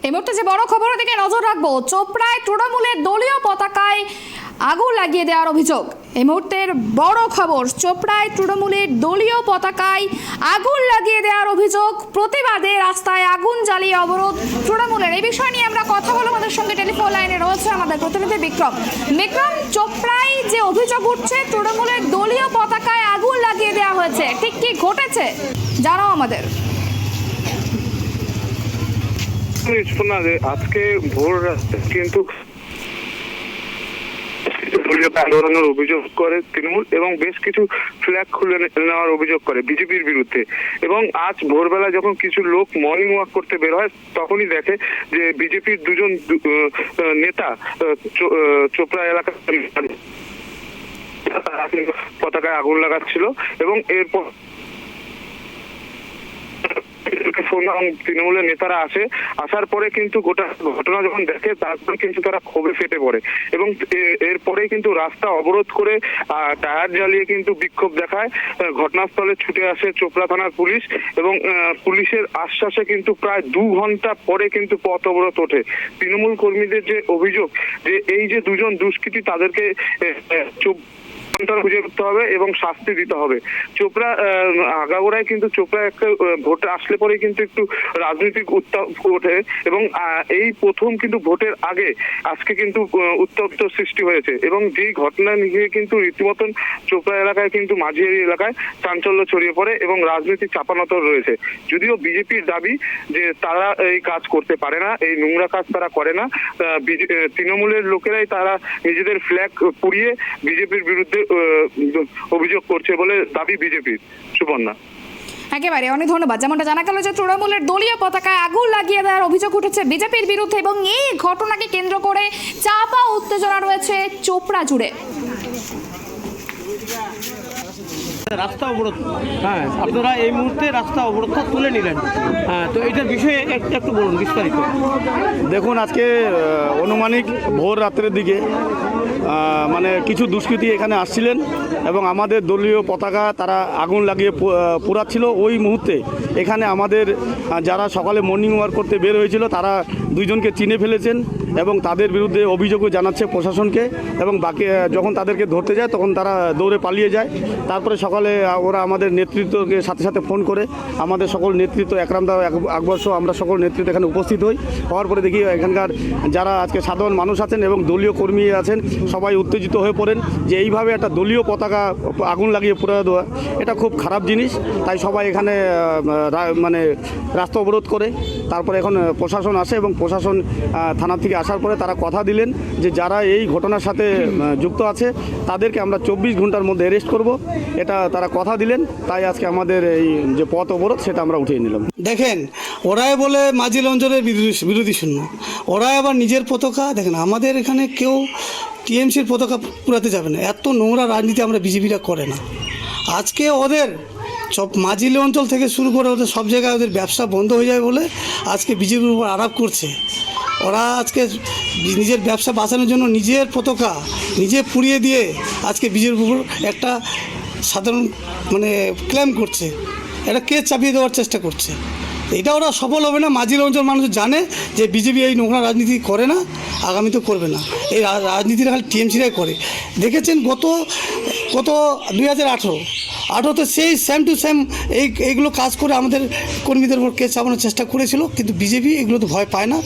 এই মুহূর্তে যে বড় খবরের দিকে নজর রাখবো, চোপড়ায় তৃণমূলের দলীয় পতাকায় আগুন লাগিয়ে দেওয়ার অভিযোগ। এই মুহূর্তের বড় খবর, চোপড়ায় তৃণমূলের দলীয় পতাকায় আগুন লাগিয়ে দেওয়ার অভিযোগ। প্রতিবাদে রাস্তায় আগুন জ্বালিয়ে অবরোধ তৃণমূলের। এই বিষয় নিয়ে আমরা কথা বলবো, আমাদের সঙ্গে টেলিফোন লাইনে রয়েছে আমাদের প্রতিনিধি বিক্রম। বিক্রম, চোপড়ায় যে অভিযোগ উঠছে তৃণমূলের দলীয় পতাকায় আগুন লাগিয়ে দেওয়া হয়েছে, ঠিক কি ঘটেছে জানাও আমাদের। আজকে ভোর রাতে কিন্তু আন্দোলনের অভিযোগ করে তৃণমূল এবং বেশ কিছু ফ্ল্যাগ খুলে নেওয়ার অভিযোগ করে বিজেপির বিরুদ্ধে। এবং আজ ভোরবেলা যখন কিছু লোক মর্নিং ওয়াক করতে বের হয়, তখনই দেখে যে বিজেপির দুজন নেতা চোপড়া এলাকার পতাকায় আগুন লাগাচ্ছিল এবং এরপর তৃণমূলের নেতারা আসার পরে কিন্তু গোটা ঘটনা যখন দেখে, তারপরে কিন্তু তারা ক্ষোভে ফেটে পড়ে এবং এরপরে কিন্তু রাস্তা অবরোধ করে টায়ার জ্বালিয়ে কিন্তু বিক্ষোভ দেখায়। ঘটনাস্থলে ছুটে আসে চোপড়া থানার পুলিশ এবং পুলিশের আশ্বাসে কিন্তু প্রায় 2 ঘন্টা পরে কিন্তু পথ অবরোধ ওঠে। তৃণমূল কর্মীদের যে অভিযোগ যে এই যে দুজন দুষ্কৃতী, তাদেরকে খুঁজে করতে হবে এবং শাস্তি দিতে হবে। চোপড়া আগাগোড়ায় কিন্তু চোপড়া একটা ভোটে আসলে পরে কিন্তু একটু রাজনৈতিক উত্তাপ ওঠে এবং এই প্রথম কিন্তু ভোটের আগে আজকে কিন্তু উত্তপ্ত সৃষ্টি হয়েছে এবং যেই ঘটনা নিয়ে কিন্তু রীতিমতন চোপড়া এলাকায় কিন্তু মাঝিয়ারি এলাকায় চাঞ্চল্য ছড়িয়ে পড়ে এবং রাজনৈতিক চাপানোতর রয়েছে। যদিও বিজেপির দাবি যে তারা এই কাজ করতে পারে না, এই নোংরা কাজ তারা করে না, তৃণমূলের লোকেরাই তারা নিজেদের ফ্ল্যাগ পুড়িয়ে বিজেপির বিরুদ্ধে অভিযোগ করছে বলে দাবি বিজেপির। সুবর্ণা, একেবারে অনেক ধন্যবাদ। যেমনটা জানা গেল যে তৃণমূলের দলীয় পতাকায় আগুন লাগিয়ে দেওয়ার অভিযোগ উঠেছে বিজেপির বিরুদ্ধে এবং এই ঘটনাকে কেন্দ্র করে চাপা উত্তেজনা রয়েছে চোপড়া জুড়ে। রাস্তা অবরোধ, হ্যাঁ, আপনারা এই মুহূর্তে রাস্তা অবরোধটা তুলে নিলেন, হ্যাঁ, তো এটার বিষয়ে একটু বলুন বিস্তারিত। দেখুন, আজকে আনুমানিক ভোর রাত্রের দিকে মানে কিছু দুষ্কৃতী এখানে আসছিলেন এবং আমাদের দলীয় পতাকা তারা আগুন লাগিয়ে পোড়াচ্ছিল। ওই মুহূর্তে এখানে আমাদের যারা সকালে মর্নিং ওয়াক করতে বের হয়েছিল, তারা 2 জনকে চিনে ফেলেছেন এবং তাদের বিরুদ্ধে অভিযোগও জানাচ্ছে প্রশাসনকে এবং বাকি যখন তাদেরকে ধরতে যায় তখন তারা দৌড়ে পালিয়ে যায়। তারপরে সকালে ওরা আমাদের নেতৃত্বকে সাথে সাথে ফোন করে, আমাদের সকল নেতৃত্ব একরামদা আকবর সহ আমরা সকল নেতৃত্ব এখানে উপস্থিত হই। হওয়ার পরে দেখি এখানকার যারা আজকে সাধারণ মানুষ আছেন এবং দলীয় কর্মী আছেন, সবাই উত্তেজিত হয়ে পড়েন যে এইভাবে একটা দলীয় পতাকা আগুন লাগিয়ে পুড়ে দেওয়া এটা খুব খারাপ জিনিস। তাই সবাই এখানে মানে রাস্তা অবরোধ করে তারপরে এখন প্রশাসন আসে এবং প্রশাসন থানা থেকে আসার পরে তারা কথা দিলেন যে যারা এই ঘটনার সাথে যুক্ত আছে তাদেরকে আমরা 24 ঘন্টার মধ্যে অ্যারেস্ট করব, এটা তারা কথা দিলেন। তাই আজকে আমাদের এই যে পথ অবরোধ সেটা আমরা উঠিয়ে নিলাম। দেখেন, ওরাই বলে মাঝি অঞ্চলের বিরোধী শূন্য, ওরাই আবার নিজের পতাকা। দেখেন, আমাদের এখানে কেউ টিএমসির পতাকা পুরাতে যাবে না, এত নোংরা রাজনীতি আমরা বিজেপিরা করে না। আজকে ওদের সব মাঝিলি অঞ্চল থেকে শুরু করে ওদের সব জায়গায় ওদের ব্যবসা বন্ধ হয়ে যায় বলে আজকে বিজেপির উপর আরোপ করছে। ওরা আজকে নিজের ব্যবসা বাঁচানোর জন্য নিজের পতাকা নিজে পুড়িয়ে দিয়ে আজকে বিজেপির উপর একটা সাধারণ মানে ক্লেম করছে, এটা কে চাপিয়ে দেওয়ার চেষ্টা করছে। এটা ওরা সফল হবে না। মাঝির অঞ্চল মানুষ জানে যে বিজেপি এই নোংরা রাজনীতি করে না, আগামীতে করবে না। এই রাজনীতিটা খালি টিএমসিরাই করে। দেখেছেন গত 2018-তে সেই সেম টু সেম এইগুলো কাজ করে আমাদের কর্মীদের উপর কেস চাপানোর চেষ্টা করেছিল, কিন্তু বিজেপি এগুলো তো ভয় পায় না।